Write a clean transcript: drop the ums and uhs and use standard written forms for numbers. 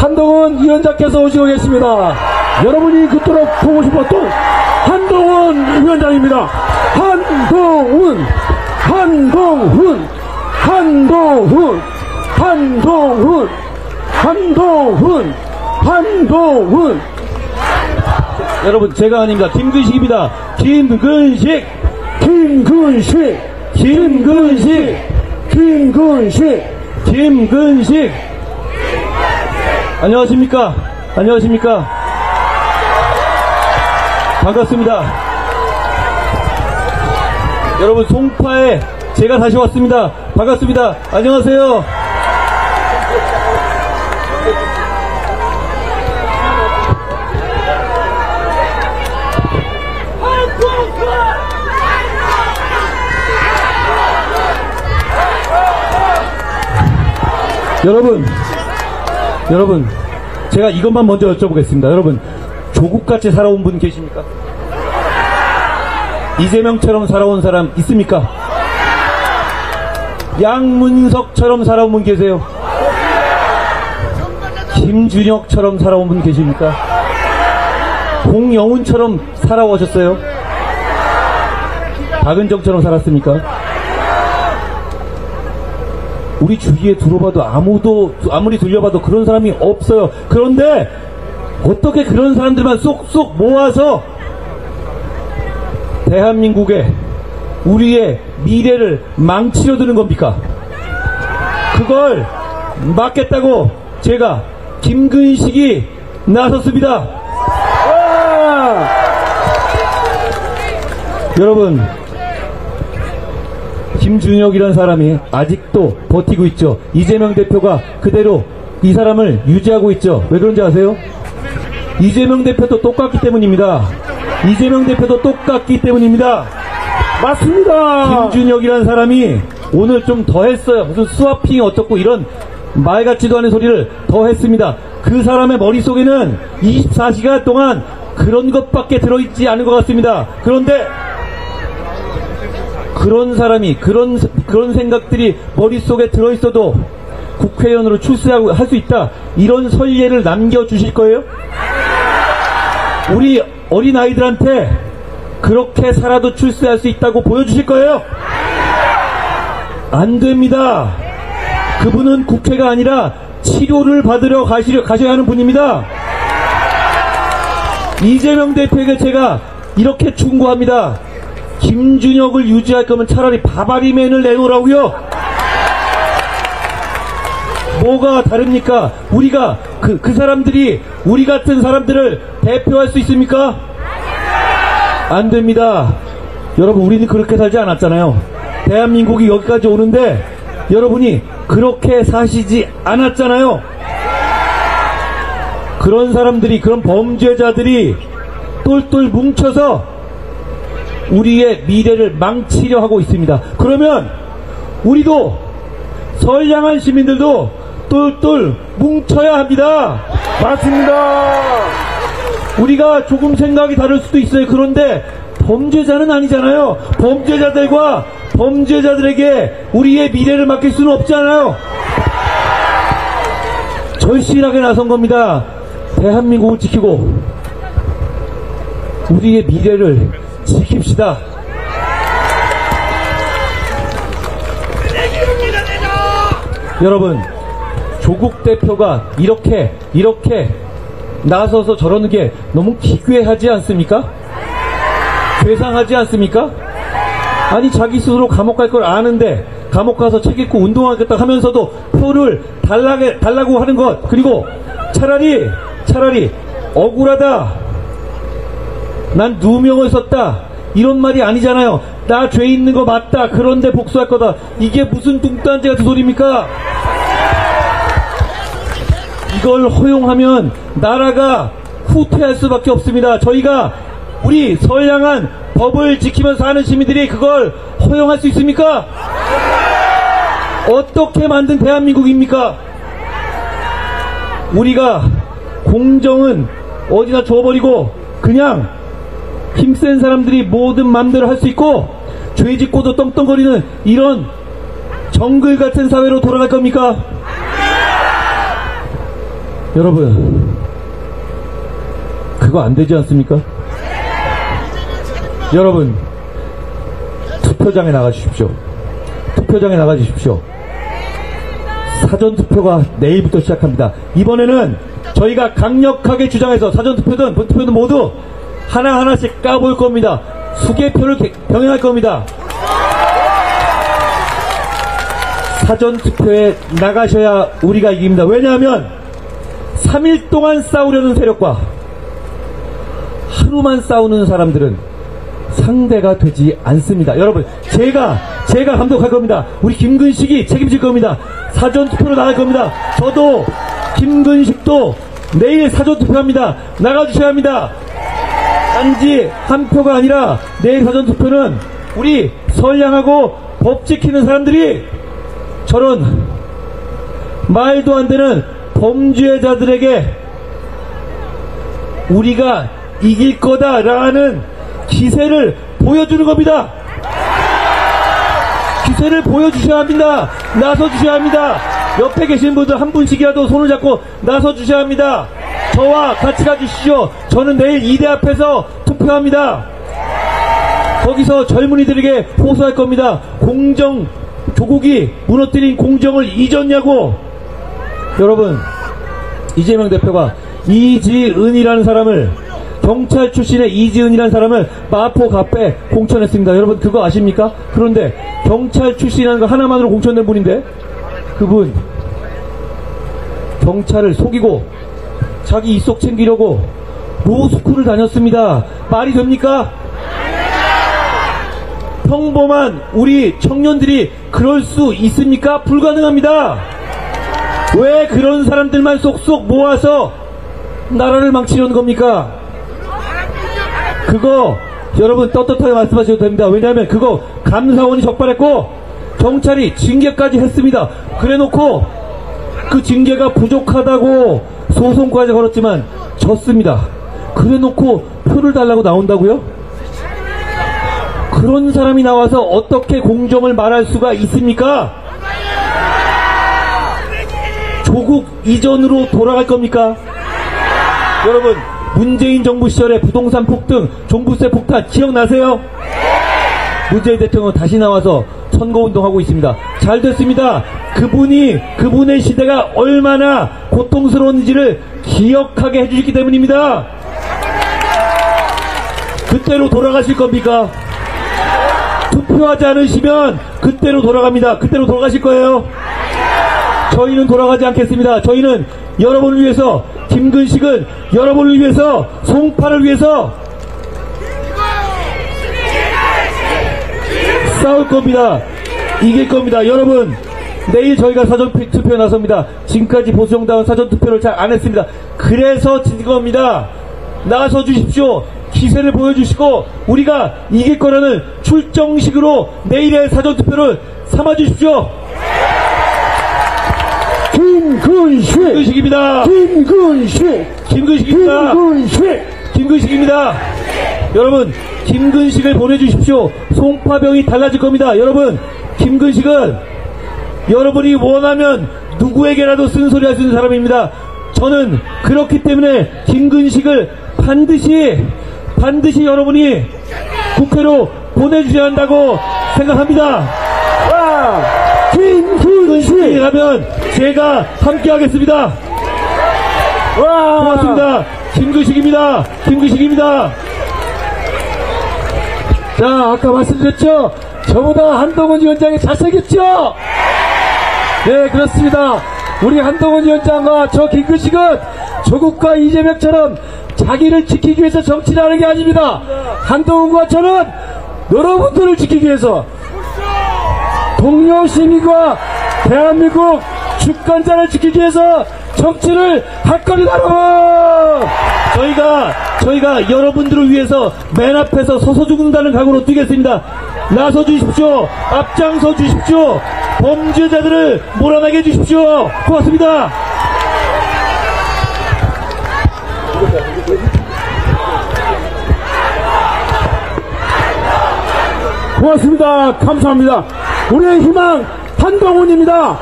한동훈 위원장께서 오시고 계십니다. 여러분이 그토록 보고 싶었던 한동훈 위원장입니다. 한동훈, 한동훈, 한동훈, 한동훈, 한동훈, 한동훈. 여러분, 제가 아닙니다. 김근식입니다. 김근식, 김근식, 김근식, 김근식, 김근식. 안녕하십니까? 안녕하십니까? 반갑습니다. 여러분, 송파에 제가 다시 왔습니다. 반갑습니다. 안녕하세요. 여러분, 제가 이것만 먼저 여쭤보겠습니다. 여러분, 조국같이 살아온 분 계십니까? 이재명처럼 살아온 사람 있습니까? 양문석처럼 살아온 분 계세요? 김준혁처럼 살아온 분 계십니까? 공영훈처럼 살아오셨어요? 박은정처럼 살았습니까? 우리 주위에 둘러봐도 아무리 둘러봐도 그런 사람이 없어요. 그런데 어떻게 그런 사람들만 쏙쏙 모아서 대한민국의 우리의 미래를 망치려 드는 겁니까? 그걸 막겠다고 제가 김근식이 나섰습니다. 여러분, 김준혁이라는 사람이 아직도 버티고 있죠. 이재명 대표가 그대로 이 사람을 유지하고 있죠. 왜 그런지 아세요? 이재명 대표도 똑같기 때문입니다. 이재명 대표도 똑같기 때문입니다. 맞습니다. 김준혁이라는 사람이 오늘 좀 더 했어요. 무슨 스와핑이 어쩌고 이런 말 같지도 않은 소리를 더 했습니다. 그 사람의 머릿속에는 24시간 동안 그런 것밖에 들어있지 않은 것 같습니다. 그런데 그런 사람이 그런 생각들이 머릿속에 들어있어도 국회의원으로 출세하고 할 수 있다, 이런 선례를 남겨주실 거예요? 우리 어린아이들한테 그렇게 살아도 출세할 수 있다고 보여주실 거예요? 안 됩니다. 그분은 국회가 아니라 치료를 받으러 가셔야 하는 분입니다. 이재명 대표에게 제가 이렇게 충고합니다. 김준혁을 유지할 거면 차라리 바바리맨을 내놓으라고요. 뭐가 다릅니까? 우리가 그 사람들이 우리 같은 사람들을 대표할 수 있습니까? 안 됩니다. 여러분, 우리는 그렇게 살지 않았잖아요. 대한민국이 여기까지 오는데 여러분이 그렇게 사시지 않았잖아요. 그런 사람들이, 그런 범죄자들이 똘똘 뭉쳐서 우리의 미래를 망치려 하고 있습니다. 그러면 우리도, 선량한 시민들도 똘똘 뭉쳐야 합니다. 맞습니다. 우리가 조금 생각이 다를 수도 있어요. 그런데 범죄자는 아니잖아요. 범죄자들과 범죄자들에게 우리의 미래를 맡길 수는 없잖아요. 절실하게 나선 겁니다. 대한민국을 지키고 우리의 미래를 지킵시다. 여러분, 조국 대표가 이렇게 나서서 저러는 게 너무 기괴하지 않습니까? 괴상하지 않습니까? 아니, 자기 스스로 감옥 갈 걸 아는데 감옥 가서 책 읽고 운동하겠다 하면서도 표를 달라고 하는 것, 그리고 차라리 억울하다, 난 누명을 썼다, 이런 말이 아니잖아요. 나 죄 있는 거 맞다, 그런데 복수할 거다. 이게 무슨 뚱딴지 같은 소리입니까? 이걸 허용하면 나라가 후퇴할 수밖에 없습니다. 저희가, 우리 선량한 법을 지키면서 사는 시민들이 그걸 허용할 수 있습니까? 어떻게 만든 대한민국입니까? 우리가 공정은 어디다 줘버리고 그냥 힘센 사람들이 모든 맘대로 할 수 있고 죄 짓고도 떵떵거리는 이런 정글 같은 사회로 돌아갈 겁니까? 여러분, 그거 안 되지 않습니까? 여러분, 투표장에 나가주십시오. 투표장에 나가주십시오. 사전투표가 내일부터 시작합니다. 이번에는 저희가 강력하게 주장해서 사전투표든 본투표든 모두 하나하나씩 까볼 겁니다. 수개표를 병행할 겁니다. 사전투표에 나가셔야 우리가 이깁니다. 왜냐하면 3일 동안 싸우려는 세력과 하루만 싸우는 사람들은 상대가 되지 않습니다. 여러분, 제가 감독할 겁니다. 우리 김근식이 책임질 겁니다. 사전투표로 나갈 겁니다. 저도 김근식도 내일 사전투표합니다. 나가주셔야 합니다. 단지 한 표가 아니라 내일 사전투표는 우리 선량하고 법 지키는 사람들이 저런 말도 안 되는 범죄자들에게 우리가 이길 거다라는 기세를 보여주는 겁니다. 기세를 보여주셔야 합니다. 나서주셔야 합니다. 옆에 계신 분들 한 분씩이라도 손을 잡고 나서주셔야 합니다. 저와 같이 가주시죠. 저는 내일 이대 앞에서 투표합니다. 거기서 젊은이들에게 호소할 겁니다. 공정, 조국이 무너뜨린 공정을 잊었냐고. 여러분, 이재명 대표가 이지은이라는 사람을, 경찰 출신의 이지은이라는 사람을 마포 갑에 공천했습니다. 여러분, 그거 아십니까? 그런데 경찰 출신이라는 거 하나만으로 공천된 분인데, 그분 경찰을 속이고 자기 이속 챙기려고 로스쿨을 다녔습니다. 말이 됩니까? 평범한 우리 청년들이 그럴 수 있습니까? 불가능합니다. 왜 그런 사람들만 쏙쏙 모아서 나라를 망치려는 겁니까? 그거 여러분 떳떳하게 말씀하셔도 됩니다. 왜냐하면 그거 감사원이 적발했고 경찰이 징계까지 했습니다. 그래놓고 그 징계가 부족하다고 소송까지 걸었지만 졌습니다. 그래놓고 표를 달라고 나온다고요? 그런 사람이 나와서 어떻게 공정을 말할 수가 있습니까? 조국 이전으로 돌아갈 겁니까? 여러분, 문재인 정부 시절에 부동산 폭등, 종부세 폭탄 기억나세요? 문재인 대통령 다시 나와서 선거운동하고 있습니다. 잘 됐습니다. 그분의 시대가 얼마나 고통스러웠는지를 기억하게 해주셨기 때문입니다. 그때로 돌아가실 겁니까? 투표하지 않으시면 그때로 돌아갑니다. 그때로 돌아가실 거예요? 저희는 돌아가지 않겠습니다. 저희는 여러분을 위해서, 김근식은 여러분을 위해서, 송파를 위해서 싸울 겁니다. 이길 겁니다. 여러분, 내일 저희가 사전투표에 나섭니다. 지금까지 보수정당은 사전투표를 잘 안 했습니다. 그래서 진 겁니다. 나서 주십시오. 기세를 보여주시고 우리가 이길 거라는 출정식으로 내일의 사전투표를 삼아주십시오. 김근식입니다. 김근식입니다. 여러분, 김근식을 보내주십시오. 송파병이 달라질 겁니다. 여러분, 김근식은 여러분이 원하면 누구에게라도 쓴소리 할 수 있는 사람입니다. 저는 그렇기 때문에 김근식을 반드시 여러분이 국회로 보내주셔야 한다고 생각합니다. 김근식이 가면 제가 함께 하겠습니다. 고맙습니다. 김근식입니다. 자, 아까 말씀드렸죠? 저보다 한동훈 위원장이 잘생겼죠? 네, 그렇습니다. 우리 한동훈 위원장과 저 김근식은 조국과 이재명처럼 자기를 지키기 위해서 정치를 하는 게 아닙니다. 한동훈과 저는 여러분들을 지키기 위해서, 동료 시민과 대한민국 주권자를 지키기 위해서 정치를 할 겁니다, 여러분! 저희가 여러분들을 위해서 맨 앞에서 서서 죽는다는 각오로 뛰겠습니다. 나서 주십시오. 앞장서 주십시오. 범죄자들을 몰아내게 해주십시오. 고맙습니다. 고맙습니다. 감사합니다. 우리의 희망 한동훈입니다.